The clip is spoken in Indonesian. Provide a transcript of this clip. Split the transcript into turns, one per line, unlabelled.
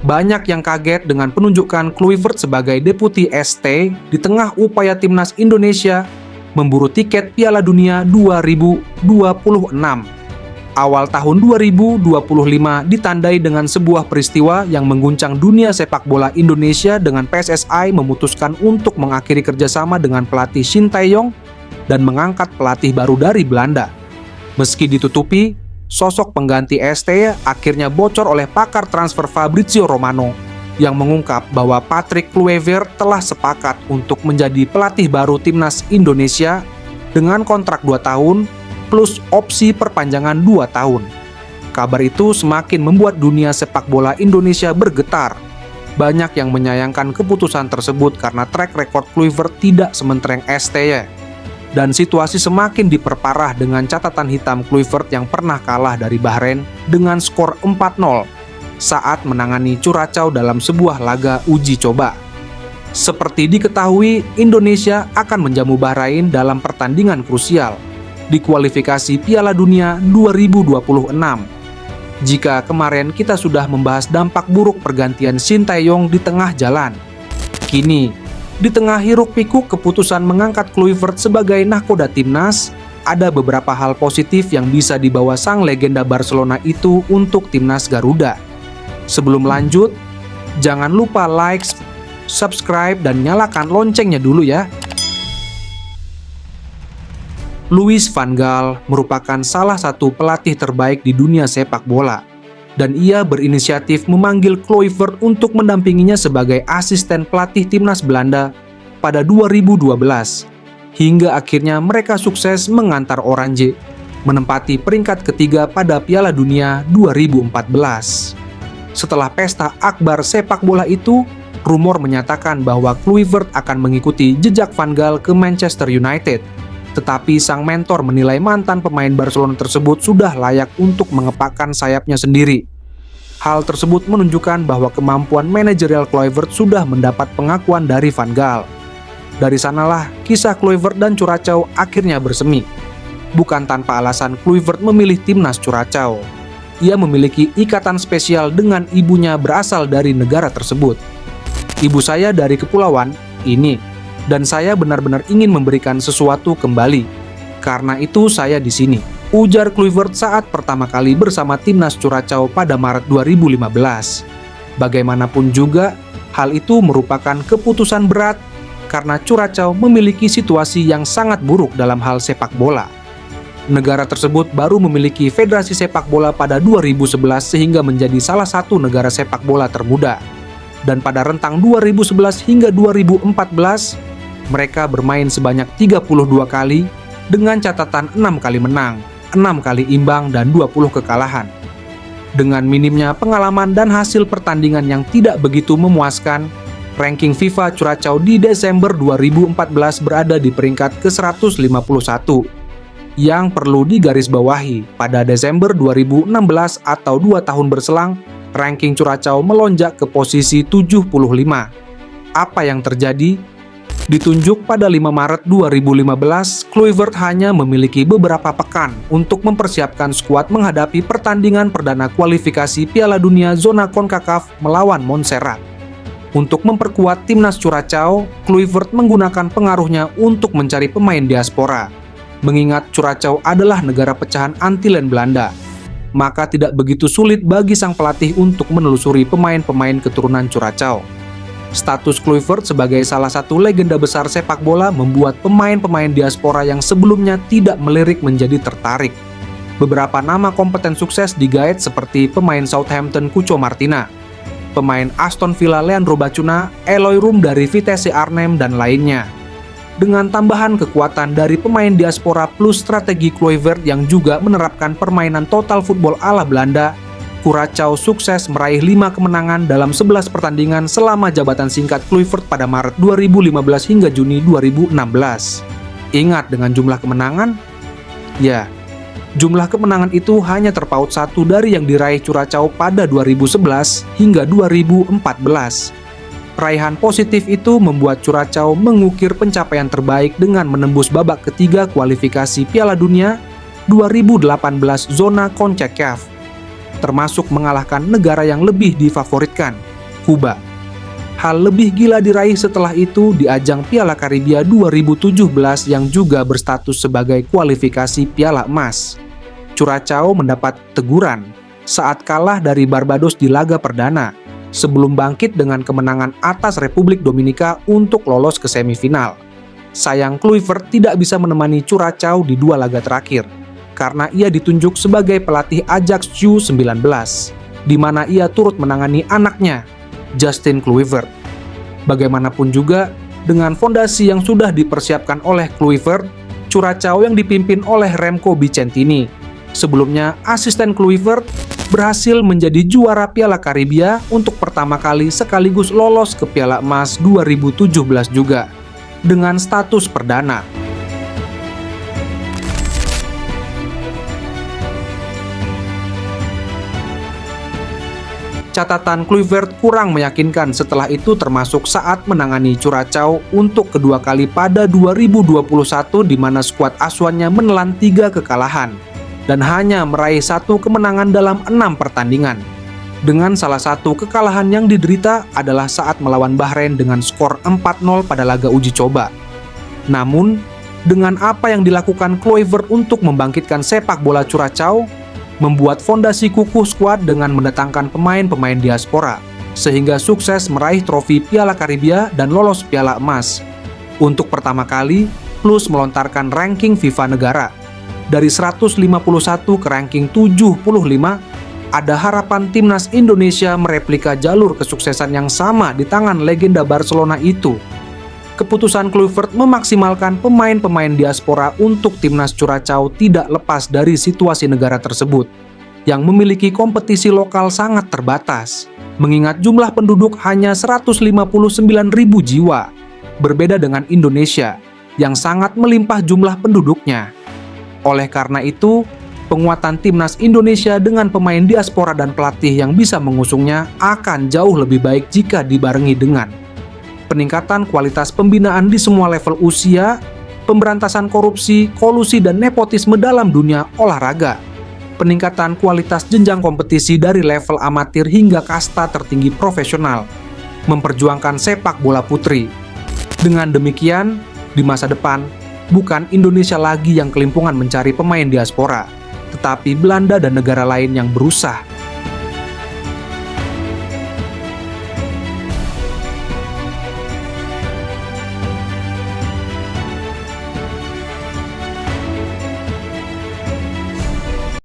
Banyak yang kaget dengan penunjukan Kluivert sebagai deputi ST di tengah upaya timnas Indonesia memburu tiket Piala Dunia 2026. Awal tahun 2025 ditandai dengan sebuah peristiwa yang mengguncang dunia sepak bola Indonesia dengan PSSI memutuskan untuk mengakhiri kerjasama dengan pelatih Shin Tae-yong dan mengangkat pelatih baru dari Belanda. Meski ditutupi, sosok pengganti ST akhirnya bocor oleh pakar transfer Fabrizio Romano yang mengungkap bahwa Patrick Kluivert telah sepakat untuk menjadi pelatih baru timnas Indonesia dengan kontrak 2 tahun plus opsi perpanjangan 2 tahun. Kabar itu semakin membuat dunia sepak bola Indonesia bergetar. Banyak yang menyayangkan keputusan tersebut karena track record Kluivert tidak sementereng ST. Dan situasi semakin diperparah dengan catatan hitam Kluivert yang pernah kalah dari Bahrain dengan skor 4-0 saat menangani Curaçao dalam sebuah laga uji coba. Seperti diketahui, Indonesia akan menjamu Bahrain dalam pertandingan krusial di kualifikasi Piala Dunia 2026. Jika kemarin kita sudah membahas dampak buruk pergantian Shin Tae-yong di tengah jalan, kini di tengah hiruk-pikuk keputusan mengangkat Kluivert sebagai nahkoda timnas, ada beberapa hal positif yang bisa dibawa sang legenda Barcelona itu untuk timnas Garuda. Sebelum lanjut, jangan lupa like, subscribe, dan nyalakan loncengnya dulu ya. Louis van Gaal merupakan salah satu pelatih terbaik di dunia sepak bola, dan ia berinisiatif memanggil Kluivert untuk mendampinginya sebagai asisten pelatih timnas Belanda pada 2012, hingga akhirnya mereka sukses mengantar Oranje menempati peringkat ketiga pada Piala Dunia 2014. Setelah pesta akbar sepak bola itu, rumor menyatakan bahwa Kluivert akan mengikuti jejak Van Gaal ke Manchester United. Tetapi sang mentor menilai mantan pemain Barcelona tersebut sudah layak untuk mengepakkan sayapnya sendiri. Hal tersebut menunjukkan bahwa kemampuan manajerial Kluivert sudah mendapat pengakuan dari Van Gaal. Dari sanalah kisah Kluivert dan Curaçao akhirnya bersemi. Bukan tanpa alasan Kluivert memilih timnas Curaçao. Ia memiliki ikatan spesial dengan ibunya berasal dari negara tersebut. Ibu saya dari kepulauan ini, dan saya benar-benar ingin memberikan sesuatu kembali. Karena itu saya di sini, ujar Kluivert saat pertama kali bersama timnas Curaçao pada Maret 2015. Bagaimanapun juga, hal itu merupakan keputusan berat karena Curaçao memiliki situasi yang sangat buruk dalam hal sepak bola. Negara tersebut baru memiliki federasi sepak bola pada 2011 sehingga menjadi salah satu negara sepak bola termuda. Dan pada rentang 2011 hingga 2014, mereka bermain sebanyak 32 kali dengan catatan 6 kali menang, 6 kali imbang, dan 20 kekalahan. Dengan minimnya pengalaman dan hasil pertandingan yang tidak begitu memuaskan, ranking FIFA Curaçao di Desember 2014 berada di peringkat ke-151. Yang perlu digarisbawahi, pada Desember 2016 atau 2 tahun berselang, ranking Curaçao melonjak ke posisi 75. Apa yang terjadi? Ditunjuk pada 5 Maret 2015, Kluivert hanya memiliki beberapa pekan untuk mempersiapkan skuad menghadapi pertandingan perdana kualifikasi Piala Dunia zona CONCACAF melawan Montserrat. Untuk memperkuat timnas Curaçao, Kluivert menggunakan pengaruhnya untuk mencari pemain diaspora. Mengingat Curaçao adalah negara pecahan Antillen Belanda, maka tidak begitu sulit bagi sang pelatih untuk menelusuri pemain-pemain keturunan Curaçao. Status Kluivert sebagai salah satu legenda besar sepak bola membuat pemain-pemain diaspora yang sebelumnya tidak melirik menjadi tertarik. Beberapa nama kompeten sukses digait seperti pemain Southampton Cucho Martina, pemain Aston Villa Leandro Bacuna, Eloy Room dari Vitesse Arnhem, dan lainnya. Dengan tambahan kekuatan dari pemain diaspora plus strategi Kluivert yang juga menerapkan permainan total football ala Belanda, Curaçao sukses meraih 5 kemenangan dalam 11 pertandingan selama jabatan singkat Kluivert pada Maret 2015 hingga Juni 2016. Ingat dengan jumlah kemenangan? Ya, jumlah kemenangan itu hanya terpaut satu dari yang diraih Curaçao pada 2011 hingga 2014. Raihan positif itu membuat Curaçao mengukir pencapaian terbaik dengan menembus babak ketiga kualifikasi Piala Dunia 2018 zona CONCACAF, termasuk mengalahkan negara yang lebih difavoritkan, Kuba. Hal lebih gila diraih setelah itu di ajang Piala Karibia 2017 yang juga berstatus sebagai kualifikasi Piala Emas. Curaçao mendapat teguran saat kalah dari Barbados di laga perdana, sebelum bangkit dengan kemenangan atas Republik Dominika untuk lolos ke semifinal. Sayang Kluivert tidak bisa menemani Curaçao di dua laga terakhir, karena ia ditunjuk sebagai pelatih Ajax U19, di mana ia turut menangani anaknya, Justin Kluivert. Bagaimanapun juga, dengan fondasi yang sudah dipersiapkan oleh Kluivert, Curaçao yang dipimpin oleh Remco Vicentini, sebelumnya asisten Kluivert, berhasil menjadi juara Piala Karibia untuk pertama kali sekaligus lolos ke Piala Emas 2017 juga, dengan status perdana. Catatan Kluivert kurang meyakinkan setelah itu, termasuk saat menangani Curaçao untuk kedua kali pada 2021, di mana skuad asuhannya menelan 3 kekalahan dan hanya meraih 1 kemenangan dalam 6 pertandingan. Dengan salah satu kekalahan yang diderita adalah saat melawan Bahrain dengan skor 4-0 pada laga uji coba. Namun, dengan apa yang dilakukan Kluivert untuk membangkitkan sepak bola Curaçao, membuat fondasi kukuh skuad dengan mendatangkan pemain-pemain diaspora, sehingga sukses meraih trofi Piala Karibia dan lolos Piala Emas. Untuk pertama kali, Plus melontarkan ranking FIFA negara. Dari 151 ke ranking 75, ada harapan timnas Indonesia mereplika jalur kesuksesan yang sama di tangan legenda Barcelona itu. Keputusan Kluivert memaksimalkan pemain-pemain diaspora untuk timnas Curaçao tidak lepas dari situasi negara tersebut, yang memiliki kompetisi lokal sangat terbatas, mengingat jumlah penduduk hanya 159.000 jiwa, berbeda dengan Indonesia, yang sangat melimpah jumlah penduduknya. Oleh karena itu, penguatan timnas Indonesia dengan pemain diaspora dan pelatih yang bisa mengusungnya akan jauh lebih baik jika dibarengi dengan peningkatan kualitas pembinaan di semua level usia, pemberantasan korupsi, kolusi, dan nepotisme dalam dunia olahraga, peningkatan kualitas jenjang kompetisi dari level amatir hingga kasta tertinggi profesional, memperjuangkan sepak bola putri. Dengan demikian, di masa depan, bukan Indonesia lagi yang kelimpungan mencari pemain diaspora, tetapi Belanda dan negara lain yang berusaha